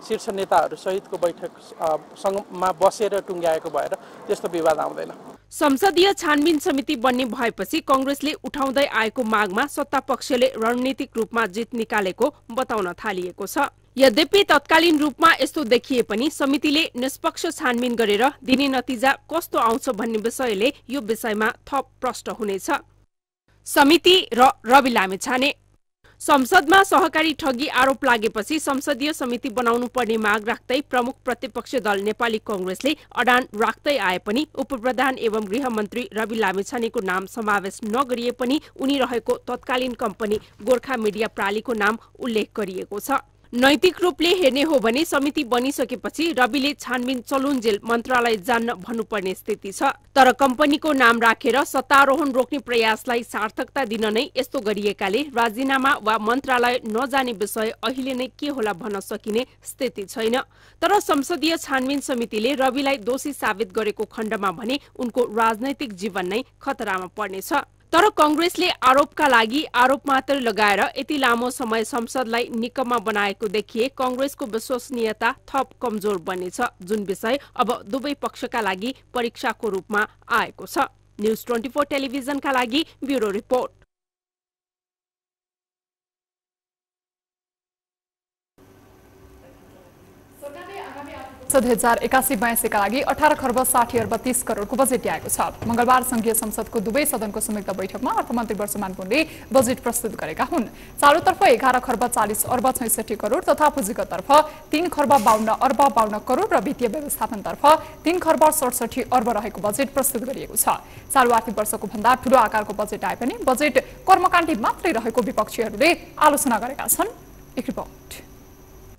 शीर्ष नेताहरू सहितको बैठकमा बसेर टुङ्ग्याएको भएर त्यस्तो विवाद आउँदैन। संसदीय छानबिन समिति बन्ने भएपछि कांग्रेसले उठाउँदै आएको मागमा सत्तापक्षले रणनीतिक रूपमा जित निकालेको बताउन थालिएको छ। यद्यपि तत्कालीन रूपमा यस्तो देखिए पनि समितिले निष्पक्ष छानबिन गरेर दिने नतिजा कस्तो आउँछ भन्ने विषयले यो विषयमा थप प्रश्न हुनेछ। समिति र रवि लामेछाने संसदमा सहकारी ठगी आरोप लागेपछि संसदीय समिति बनाउनु पर्ने माग राख्दै प्रमुख प्रतिपक्षी दल नेपाली कांग्रेसले अडान राख्दै आए पनि उपप्रधान एवं गृहमन्त्री रवि लामेछानेको नाम समावेश नगरिए पनि उनी रहेको तत्कालीन कम्पनी गोर्खा मिडिया प्रणालीको नाम उल्लेख गरिएको छ। नैतिक रूपले हेर्ने हो भने समिति बनिसकेपछि रविले छानबिन चलुन्जेल मन्त्रालय जान्न भन्नुपर्ने स्थिति छ। तर कम्पनीको नाम राखेर सत्तारोहण रोक्ने प्रयासलाई सार्थकता दिन नै यस्तो गरिएकाले राजीनामा वा मन्त्रालय नजाने विषय अहिले नै के होला भन्न सकिने स्थिति छैन। तर संसदीय छानबिन समितिले रविलाई दोषी साबित गरेको खण्डमा भने उनको राजनैतिक जीवन नै खतरामा पर्नेछ। तर कांग्रेसले आरोपका लागि आरोप मात्र लगाएर यति लामो समय संसदलाई निकम्मा बनाएको देखिए कांग्रेसको विश्वसनीयता थप कमजोर बनेछ, जुन विषय अब दुवै पक्षका लागि परीक्षाको रूपमा आएको छ। न्यूज 24 टेलिभिजनका लागि ब्युरो रिपोर्ट। 2081-82 का लागि 18 खर्ब 60 अर्ब 30 करोडको बजेट ल्याएको छ। मंगलबार संघीय संसदको दुवै सदनको संयुक्त बैठकमा अर्थमन्त्री वर्षमान पुनले बजेट प्रस्तुत गरेका हुन्। चालुतर्फ 11 खर्ब 40 अर्ब 66 करोड तथा पुँजीगततर्फ 3 खर्ब 52 अर्ब 52 करोड र वित्तीय व्यवस्थापनतर्फ 3 खर्ब 67 अर्ब रहेको बजेट प्रस्तुत गरिएको छ। चालु आर्थिक वर्षको भन्दा ठूलो आकारको बजेट आए पनि बजेट कर्मकाण्डी मात्रै रहेको विपक्षीहरूले आलोचना गरेका छन्। एक रिपोर्ट।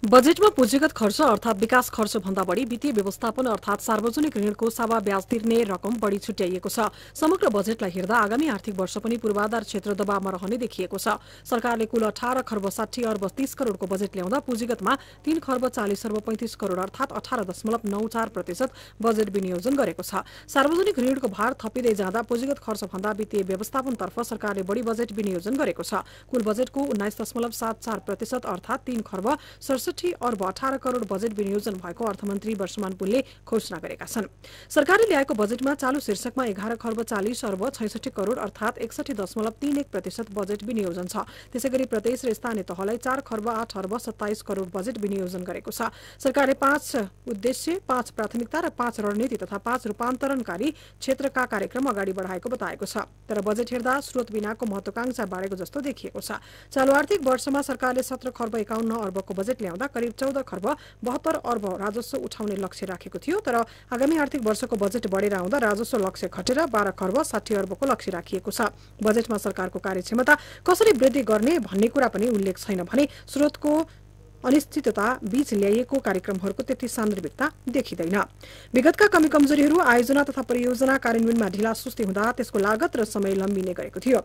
बजेटमा पुँजीगत खर्च अर्थात विकास खर्च भन्दा बढी वित्तीय व्यवस्थापन अर्थात सार्वजनिक ऋणको सावा ब्याज तिर्ने रकम बढी छुट्याइएको छ। समग्र बजेटलाई हेर्दा आगामी आर्थिक वर्ष पनि पूर्वाधार क्षेत्र दबावमा रहने देखिएको छ। सरकारले कुल 18 खर्ब 60 अर्ब 30 करोडको बजेट ल्याउँदा पुँजीगतमा 3 खर्ब 40 अर्ब 35 करोड अर्थात 18.94% बजेट विनियोजन गरेको छ। सार्वजनिक ऋणको भार थपिँदै जाँदा पुँजीगत खर्च भन्दा वित्तीय व्यवस्थापनतर्फ सरकारले बढी बजेट विनियोजन गरेको छ। कुल बजेटको 19.74% अर्थात 3 खर्ब 67 अर्ब 18 करोड बजेट विनियोजन भएको अर्थमन्त्री वर्षमान पुनले घोषणा गरेका छन्। सरकारले ल्याएको बजेटमा चालु शीर्षकमा 11 खर्ब 40 अर्ब 66 करोड अर्थात 61.31% बजेट विनियोजन छ। त्यसैगरी प्रदेश र स्थानीय तहलाई 4 खर्ब 8 अर्ब 27 करोड बजेट विनियोजन गरेको छ। सरकारले 5 उद्देश्य, 5 प्राथमिकता र 5 रणनीति तथा 5 रूपान्तरणकारी क्षेत्रका कार्यक्रम अगाडि बढाएको बताएको छ। तर बजेट हेर्दा स्रोत बिनाको महत्वाकांक्षा बाढेको जस्तो देखिएको छ। चालु आर्थिक वर्षमा सरकारले 17 खर्ब 51 अर्बको बजेट ल्याउँदा करिब 14 खर्ब 72 अर्ब राजस्व उठाउने लक्ष्य राखेको थियो। तर आगामी आर्थिक वर्षको बजेट बढेर आउँदा राजस्व लक्ष्य घटेर 12 खर्ब 60 अर्बको लक्ष्य राखिएको छ। बजेटमा सरकारको कार्यक्षमता कसरी वृद्धि गर्ने भन्ने कुरा पनि उल्लेख छैन भने स्रोतको अनिश्चितता बीच ल्याइएको कार्यक्रमहरूको त्यति सान्दर्भिकता देखिँदैन। विगतका कमी कमजोरीहरू आयोजना तथा परियोजना कार्यान्वयनमा ढिला सुस्ती हुँदा त्यसको लागत र समय लम्बिने गरेको थियो।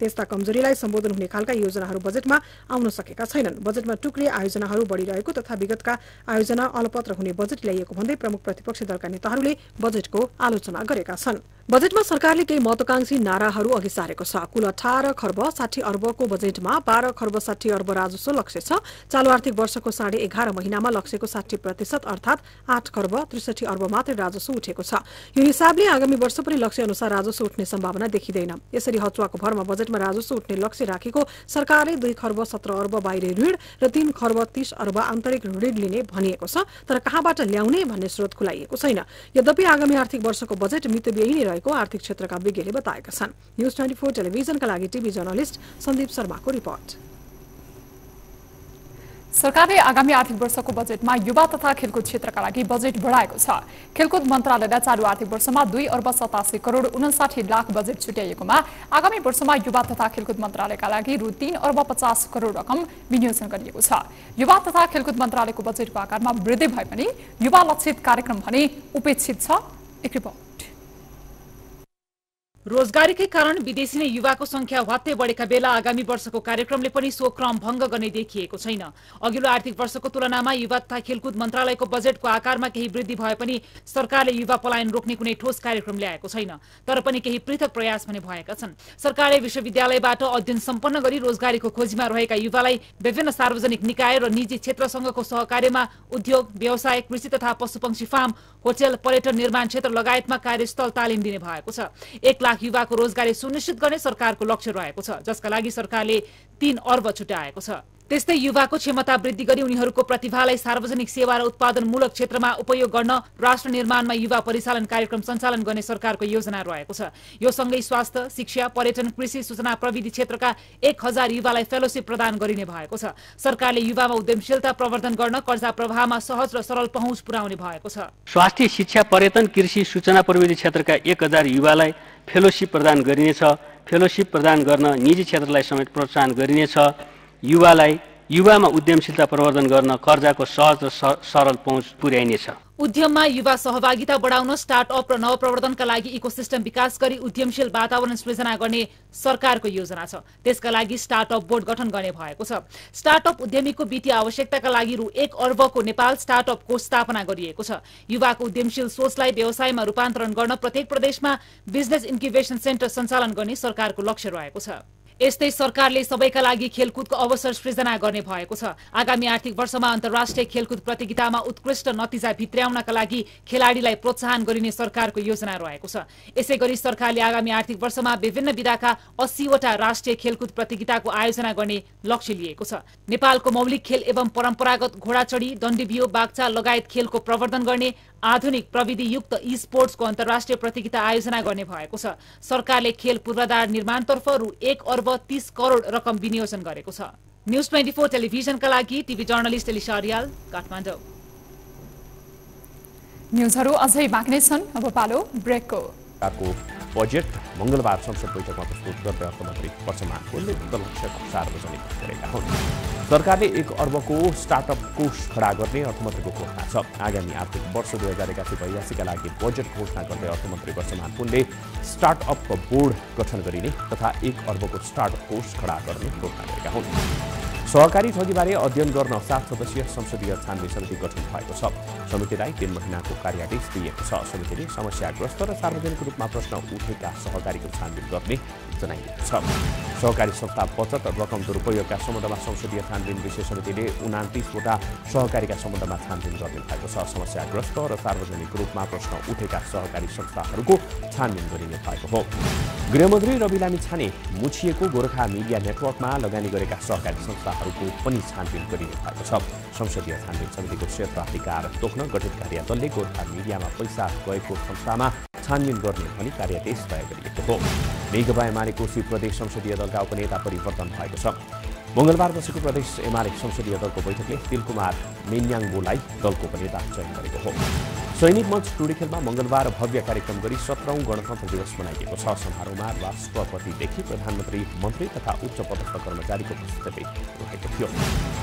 त्यस्ता कमजोरीलाई सम्बोधन हुने खालका योजनाहरू बजेटमा आउन सकेका छैनन्। बजेटमा टुक्रे आयोजनाहरू बढिरहेको तथा विगतका आयोजना अलपत्र हुने बजेट ल्याइएको भन्दै प्रमुख प्रतिपक्षी दलका नेताहरूले बजेटको आलोचना गरेका छन्। बजेटमा सरकारले केही महत्वाकांक्षी नाराहरू अघि सारेको छ। कुल 18 खर्ब 60 अर्बको बजेटमा 12 खर्ब 60 अर्ब राजस्व लक्ष्य छ। चालु आर्थिक वर्षको 11.5 महिनामा लक्ष्यको 60% अर्थात 8 खर्ब 63 अर्ब मात्रै राजस्व उठेको छ। यो हिसाबले आगामी वर्ष पनि लक्ष्य अनुसार राजस्व उठ्ने सम्भावना देखिँदैन। यसरी हचुवाको भरमा बजेटमा राजस्व उठ्ने लक्ष्य राखेको सरकारले 2 खर्ब 17 अर्ब बाहिरी ऋण र 3 खर्ब 30 अर्ब आन्तरिक ऋण लिने भनिएको छ। तर कहाँबाट ल्याउने भन्ने स्रोत खुलाइएको छैन। यद्यपि आगामी आर्थिक वर्षको बजेट मितव्ययी नै रहेको आर्थिक क्षेत्रका विज्ञले बताएका छन्। न्यूज 24 टेलिभिजनका लागि टिभी जर्नलिस्ट सन्दीप शर्माको रिपोर्ट। सरकारले आगामी आर्थिक वर्षको बजेटमा युवा तथा खेलकुद क्षेत्रका लागि बजेट बढाएको छ। खेलकुद मन्त्रालयलाई चालु आर्थिक वर्षमा 2 अर्ब 87 करोड 59 लाख बजेट छुट्याइएकोमा आगामी वर्षमा युवा तथा खेलकुद मन्त्रालयका लागि रु 3 अर्ब 50 करोड रकम विनियोजन गरिएको छ। युवा तथा खेलकुद मन्त्रालयको बजेटको आकारमा वृद्धि भए पनि युवा लक्षित कार्यक्रम भने उपेक्षित छ। एक रिपोर्ट। रोजगारीकै कारण विदेशी नै युवाको संख्या हत्तै बढेका बेला आगामी वर्षको कार्यक्रमले पनि सो क्रम भङ्ग गर्ने देखिएको छैन। अघिल्लो आर्थिक वर्षको तुलनामा युवा तथा खेलकुद मन्त्रालयको बजेटको आकारमा केही वृद्धि भए पनि सरकारले युवा पलायन रोक्ने कुनै ठोस कार्यक्रम ल्याएको छैन। तर पनि केही पृथक प्रयास भने भएका छन्। सरकारले विश्वविद्यालयबाट अध्ययन सम्पन्न गरी रोजगारीको खोजीमा रहेका युवालाई विभिन्न सार्वजनिक निकाय र निजी क्षेत्रसँगको सहकार्यमा उद्योग, व्यवसाय, कृषि तथा पशुपक्षी फार्म, होटल, पर्यटन निर्माण क्षेत्र लगायतमा कार्यस्थल तालिम दिने भएको छ। 1 लाख युवाको रोजगारी सुनिश्चित गर्ने सरकारको लक्ष्य रहेको छ, जसका लागि सरकारले 3 अर्ब छुट्याएको छ। त्यस्तै युवाको क्षमता वृद्धि गरी उनीहरूको प्रतिभालाई सार्वजनिक सेवा र उत्पादनमूलक क्षेत्रमा उपयोग गर्न राष्ट्र निर्माणमा युवा परिचालन कार्यक्रम सञ्चालन गर्ने सरकारको योजना रहेको छ। यो सँगै स्वास्थ्य, शिक्षा, पर्यटन, कृषि, सूचना प्रविधि क्षेत्रका 1000 युवालाई फेलोशिप प्रदान गरिने भएको छ। सरकारले युवामा उद्यमशीलता प्रवर्धन गर्न कर्जा प्रवाहमा सहज र सरल पहुँच पुर्याउने भएको छ। स्वास्थ्य, शिक्षा, पर्यटन, कृषि, सूचना प्रविधि क्षेत्रका 1000 युवालाई फेलोशिप प्रदान गरिनेछ। फेलोशिप प्रदान गर्न निजी क्षेत्रलाई समेत प्रोत्साहन गरिनेछ। युवामा उद्यमशीलता प्रवर्धन गर्न कर्जाको सहज र सरल पहुँच पुर्याइनेछ। उद्यममा युवा सहभागिता बढाउन स्टार्टअप र नवप्रवर्धनका लागि इकोसिस्टम विकास गरी उद्यमशील वातावरण सृजना गर्ने सरकारको योजना छ। त्यसका लागि स्टार्टअप बोर्ड गठन गर्ने भएको छ। स्टार्टअप उद्यमीको वित्तीय आवश्यकताका लागि रु 1 अर्बको नेपाल स्टार्टअप कोष स्थापना गरिएको छ। युवाको उद्यमशील सोचलाई व्यवसायमा रूपान्तरण गर्न प्रत्येक प्रदेशमा बिजनेस इन्क्युबेसन सेन्टर सञ्चालन गर्ने सरकारको लक्ष्य रहेको छ। यस्तै सरकारले सबैका लागि खेलकुदको अवसर सृजना गर्ने भएको छ। आगामी आर्थिक वर्षमा अन्तर्राष्ट्रिय खेलकुद प्रतियोगितामा उत्कृष्ट नतिजा भित्र्याउनका लागि खेलाडीलाई प्रोत्साहन गरिने सरकारको योजना रहेको छ। यसैगरी सरकारले आगामी आर्थिक वर्षमा विभिन्न विधाका 80 वटा राष्ट्रिय खेलकुद प्रतियोगिताको आयोजना गर्ने लक्ष्य लिएको छ। नेपालको मौलिक खेल एवं परम्परागत घोडाचढी, डन्डीबियो, बागचा लगायत खेलको प्रवर्धन गर्ने आधुनिक प्रविधियुक्त ई स्पोर्ट्सको अन्तर्राष्ट्रिय प्रतियोगिता आयोजना गर्ने भएको छ। सरकारले खेल पूर्वाधार निर्माणतर्फ रु 1.30 करोड रकम विनियोजन गरेको छ। न्यूज 24 टेलिभिजनका लागि टिभी जर्नलिस्ट एलिसा रियाल, काठमाडौँ। न्यूजहरू अझै बाँकी नै छन्, अब पालो ब्रेकको। बजेट मंगलबार संसद बैठकमा प्रस्तुत गर्दै अर्थमन्त्री वर्षमान पुनले लक्ष्यको सार्वजनिक गरेका हुन्। सरकारले 1 अर्बको स्टार्टअप कोष खडा गर्ने अर्थमन्त्रीको घोषणा छ। आगामी आर्थिक वर्ष 2081-82 का लागि बजेट घोषणा गर्दै अर्थमन्त्री वर्षमान पुनले स्टार्टअप बोर्ड गठन गरिने तथा 1 अर्बको स्टार्टअप कोष खडा गर्ने घोषणा गरेका हुन्। सहकारी ठगीबारे अध्ययन गर्न 7 सदस्यीय संसदीय छानबिन समिति गठन भएको छ। समितिलाई 3 महिनाको कार्यादेश दिएको छ। समितिले समस्याग्रस्त र सार्वजनिक रूपमा प्रश्न उठेका सहकारीको छानबिन गर्ने जनाइएको छ। सहकारी संस्था बचत रकम दुरुपयोगका सम्बन्धमा संसदीय छानबिन विशेष समितिले 29 वटा सहकारीका सम्बन्धमा छानबिन गर्ने भएको छ। समस्याग्रस्त र सार्वजनिक रूपमा प्रश्न उठेका सहकारी संस्थाहरूको छानबिन गरिने भएको हो। गृहमन्त्री रवि लामिछाने मुछिएको गोर्खा मिडिया नेटवर्कमा लगानी गरेका सहकारी संस्थाहरूको पनि छानबिन गरिने भएको छ। संसदीय छानबिन समितिको क्षेत्राधिकार तोक्न गठित कार्यदलले गोर्खा मिडियामा पैसा गएको संस्थामा छानबिन गर्ने भनी कार्यादेश तय गरिएको हो। नेकपा एमाले कोशी प्रदेश संसदीय दलका उपनेता परिवर्तन भएको छ। मंगलबार बसेको प्रदेश एमाले संसदीय दलको बैठकले तिलकुमार मेन्याङबोलाई दलको उपनेता चयन गरेको हो। सैनिक मञ्च टुडीखेलमा मंगलबार भव्य कार्यक्रम गरी 17औं गणतन्त्र दिवस मनाइएको छ। समारोहमा राष्ट्रपतिदेखि प्रधानमन्त्री, मन्त्री तथा उच्च पदस्थ कर्मचारीको उपस्थिति रहेको थियो।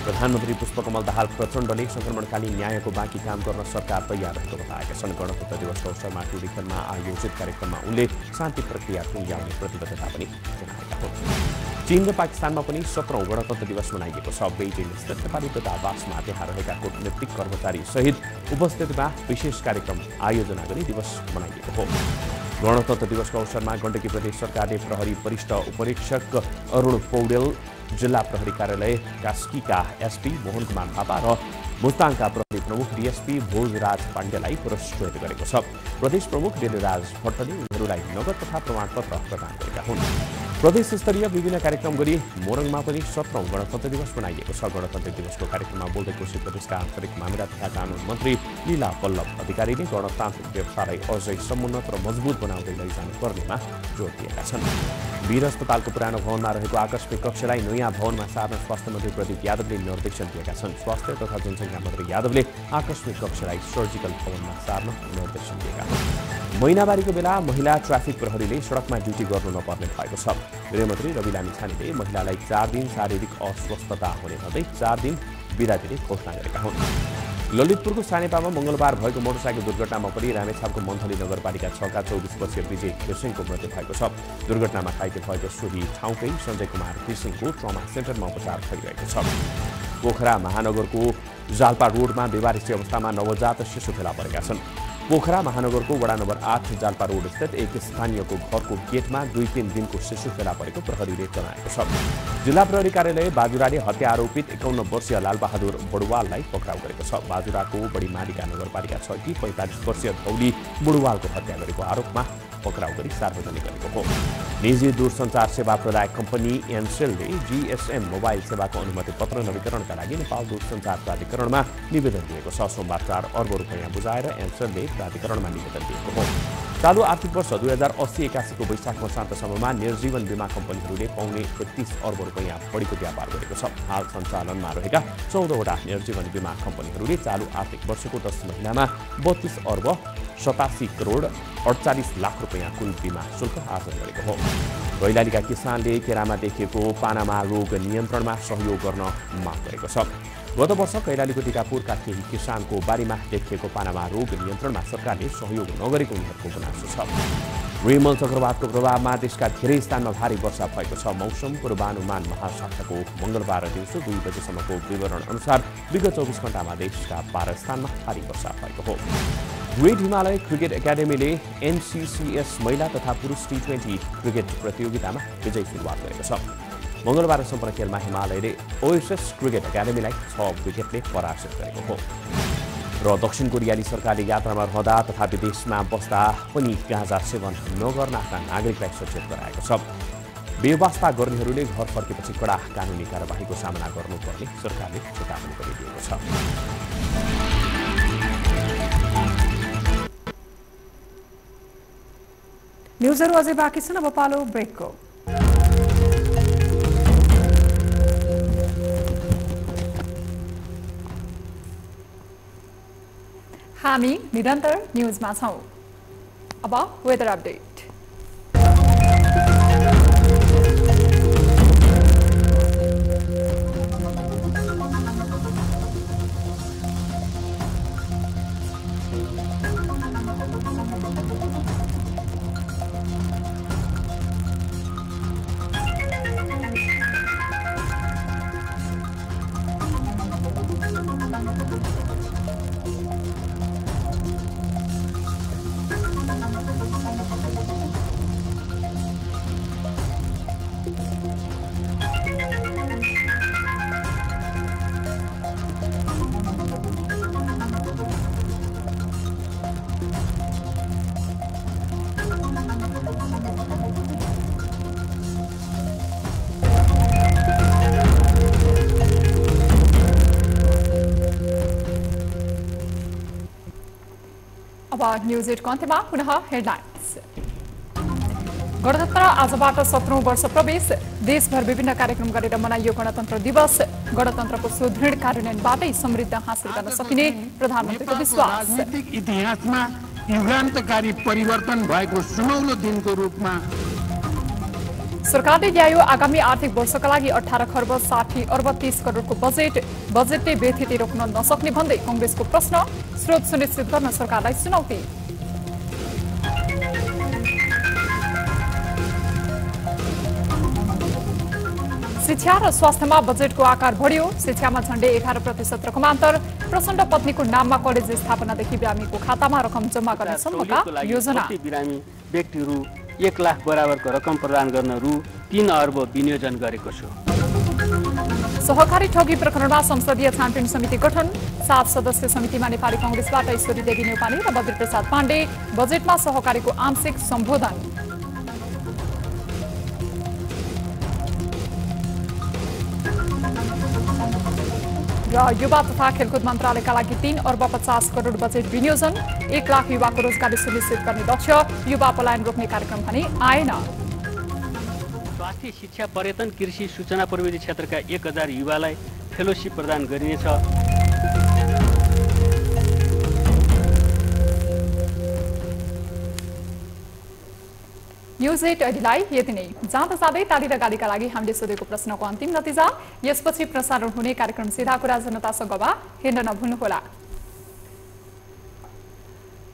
प्रधानमन्त्री पुष्पकमल दाहाल प्रचण्डले संक्रमणकालीन न्यायको बाँकी काम गर्न सरकार तयार रहेको बताएका छन्। गणतन्त्र दिवसको अवसरमा टुडीखेलमा आयोजित कार्यक्रममा उनले शान्ति प्रक्रिया टुङ्ग्याउने प्रतिबद्धता पनि जनाएका हुन्। चीन र पाकिस्तानमा पनि 17औं गणतन्त्र दिवस मनाइएको छ। बेइजिङ स्थित नेपाली दूतावासमा त्यहाँ रहेका कूटनीतिक कर्मचारी सहित उपस्थितिमा विशेष कार्यक्रम आयोजना गरी दिवस मनाइएको हो। गणतन्त्र दिवसको अवसरमा गण्डकी प्रदेश सरकारले प्रहरी वरिष्ठ उपरीक्षक अरुण पौडेल, जिल्ला प्रहरी कार्यालय कास्कीका एसपी मोहन कुमार थापा र मुस्ताङका प्रहरी प्रमुख डीएसपी भोजराज पाण्डेलाई पुरस्कृत गरेको छ। प्रदेश प्रमुख डेलराज भट्टले उनीहरूलाई नगद तथा प्रमाणपत्र प्रदान गरेका हुन्। प्रदेश स्तरीय विभिन्न कार्यक्रम गरी मोरङमा पनि 17औं गणतन्त्र दिवस मनाइएको छ। गणतन्त्र दिवसको कार्यक्रममा बोल्दै कोशी प्रदेशका आन्तरिक मामिला तथा कानुन मन्त्री लीला वल्लभ अधिकारीले गणतान्त्रिक व्यवस्थालाई अझै समुन्नत र मजबुत बनाउँदै लैजानु पर्नेमा जोड दिएका छन्। वीर अस्पतालको पुरानो भवनमा रहेको आकस्मिक कक्षलाई नयाँ भवनमा सार्न स्वास्थ्य मन्त्री प्रदीप यादवले निर्देशन दिएका छन्। स्वास्थ्य तथा जनसङ्ख्या मन्त्री यादवले आकस्मिक कक्षलाई सर्जिकल भवनमा सार्न निर्देशन दिएका हुन्। महिनावारीको बेला महिला ट्राफिक प्रहरीले सडकमा ड्युटी गर्नु नपर्ने भएको छ। गृहमन्त्री रवि लामिछानेले महिलालाई 4 दिन शारीरिक अस्वस्थता हुने भन्दै 4 दिन बिदा दिने घोषणा गरेका हुन्। ललितपुरको सानेपामा मंगलबार भएको मोटरसाइकल दुर्घटनामा पनि रामेछापको मन्थली नगरपालिका 6 का 24 वर्षीय विजय घिसिङको मृत्यु भएको छ। दुर्घटनामा घाइते भएको सोही ठाउँकै सञ्जय कुमार घिसिङको ट्रमा सेन्टरमा उपचार भइरहेको छ। पोखरा महानगरको जाल्पा रोडमा बेवारिसी अवस्थामा नवजात शिशु फेला परेका छन्। पोखरा महानगरको वडा नम्बर 8 जाल्पा रोड स्थित एक स्थानीयको घरको गेटमा 2-3 दिनको शिशु फेला परेको प्रहरीले जनाएको छ। जिल्ला प्रहरी कार्यालय बाजुराले हत्या आरोपित 51 वर्षीय लालबहादुर बडुवाललाई पक्राउ गरेको छ। बाजुराको बडीमालिका नगरपालिका 6 की 45 वर्षीय धौली बडुवालको हत्या गरेको आरोपमा पक्राउ गरी सार्वजनिक गरेको हो। निजी दूरसञ्चार सेवा प्रदायक कम्पनी एनसेलले जीएसएम मोबाइल सेवाको अनुमति पत्र नवीकरणका लागि नेपाल दूरसञ्चार प्राधिकरणमा निवेदन दिएको छ। सोमबार 4 अर्ब रुपैयाँ बुझाएर एनसेलले प्राधिकरणमा निवेदन दिएको हो। चालु आर्थिक वर्ष 2080-81 को वैशाख मसान्तसम्ममा निर्जीवन बीमा कम्पनीहरूले पाउने 31 अर्ब रुपैयाँ बढीको व्यापार गरेको छ। हाल सञ्चालनमा रहेका 14 वटा निर्जीवन बीमा कम्पनीहरूले चालु आर्थिक वर्षको 10 महिनामा 32 अर्ब 87 करोड 48 लाख रुपैयाँ कुल बीमा शुल्क हासिल गरेको हो। कैलालीका किसानले केरामा देखिएको पानामा रोग नियन्त्रणमा सहयोग गर्न माग गरेको छ। गत वर्ष कैलालीको टिकापुरका केही किसानको बारीमा देखिएको पानामा रोग नियन्त्रणमा सरकारले सहयोग नगरेको उनीहरूको गुनासो छ। रिमल चक्रवातको प्रभावमा देशका धेरै स्थानमा भारी वर्षा भएको छ। मौसम पूर्वानुमान महाशाखाको मंगलबार दिउँसो 2 बजेसम्मको विवरण अनुसार विगत 24 घण्टामा देशका 12 स्थानमा भारी वर्षा भएको हो। ग्रेट हिमालय क्रिकेट एकाडेमीले एनसीसीएस महिला तथा पुरुष T20 क्रिकेट प्रतियोगितामा विजयी सुरुवात गरेको छ। मंगलबार सम्पन्न खेलमा हिमालयले ओएसएस क्रिकेट एकाडेमीलाई 6 विकेटले पराजित गरेको हो। र दक्षिण कोरियाली सरकारले यात्रामा रहँदा तथा विदेशमा बस्दा पनि गाँजा सेवन नगर्न आफ्ना नागरिकलाई सचेत गराएको छ। बेवास्ता गर्नेहरूले घर फर्केपछि कडा कानुनी कारबाहीको सामना गर्नुपर्ने सरकारले चेतावनी पनि दिएको छ। न्युजहरू अझै बाँकी छन्, अब पालो ब्रेकको। हामी निरन्तर न्युजमा छौं। अब वेदर अपडेट। अब न्यूज 8 को अन्त्यमा पुनः हेडलाइन्स। गणतन्त्र आजबाट 17औं वर्ष प्रवेश। देशभर विभिन्न कार्यक्रम गरेर मनाइयो गणतन्त्र दिवस। गणतन्त्रको सुदृढ कार्यान्वयनबाटै समृद्ध हासिल गर्न सकिने प्रधानमन्त्रीको विश्वास। राजनीतिक इतिहासमा युगान्तकारी परिवर्तन भएको सुनौलो दिनको रूपमा सरकारले ल्यायो आगामी आर्थिक वर्षका लागि 18 खर्ब 60 अर्ब 30 करोडको बजेट। बजेटले व्यथिति रोक्न नसक्ने भन्दै कांग्रेसको प्रश्न। स्रोत सुनिश्चित गर्न सरकारलाई चुनौती। शिक्षा र स्वास्थ्यमा बजेटको आकार बढ्यो। शिक्षामा झण्डै 11% रकमान्तर। प्रचण्ड पत्नीको नाममा कलेज स्थापनादेखि बिरामीको खातामा रकम जम्मा गर्ने सम्मका योजना। बिरामी व्यक्तिहरू 1 लाख बराबरको रकम प्रदान गर्न रु 3 अर्ब विनियोजन गरेको छु। सहकारी ठगी प्रकरणमा संसदीय छानबिन समिति गठन। 7 सदस्य समितिमा नेपाली कांग्रेसबाट ईश्वरी देवी नेपाली र बद्री प्रसाद पाण्डे। बजेटमा सहकारीको आंशिक सम्बोधन। र युवा तथा खेलकुद मन्त्रालयका लागि 3 अर्ब 50 करोड बजेट विनियोजन। 1 लाख युवाको रोजगारी सुनिश्चित गर्ने लक्ष्य। युवा पलायन रोक्ने कार्यक्रम पनि आएन। स्वास्थ्य, शिक्षा, पर्यटन, कृषि, सूचना प्रविधि क्षेत्रका 1000 युवालाई फेलोशिप प्रदान गरिनेछ। न्यूज 8 अहिलेलाई यति नै। जाँदा जाँदै ताली र गालीका लागि हामीले सोधेको प्रश्नको अन्तिम नतिजा। यसपछि प्रसारण हुने कार्यक्रम सीधा कुरा जनतासँगमा हेर्न नभुल्नुहोला।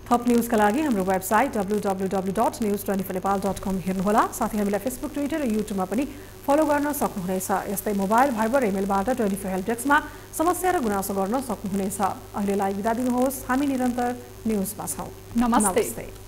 थप न्यूजका लागि हाम्रो वेबसाइट www.news24nepal.com हेर्नुहोला। साथै हामीलाई फेसबुक, ट्विटर र युट्युबमा पनि फलो गर्न सक्नुहुनेछ। यस्तै मोबाइल, भाइबर, इमेलबाट 24 हेल्प डेस्कमा समस्या र गुनासो गर्न सक्नुहुनेछ। अहिलेलाई बिदा दिनुहोस्। हामी निरन्तर न्यूजमा छौं। नमस्ते।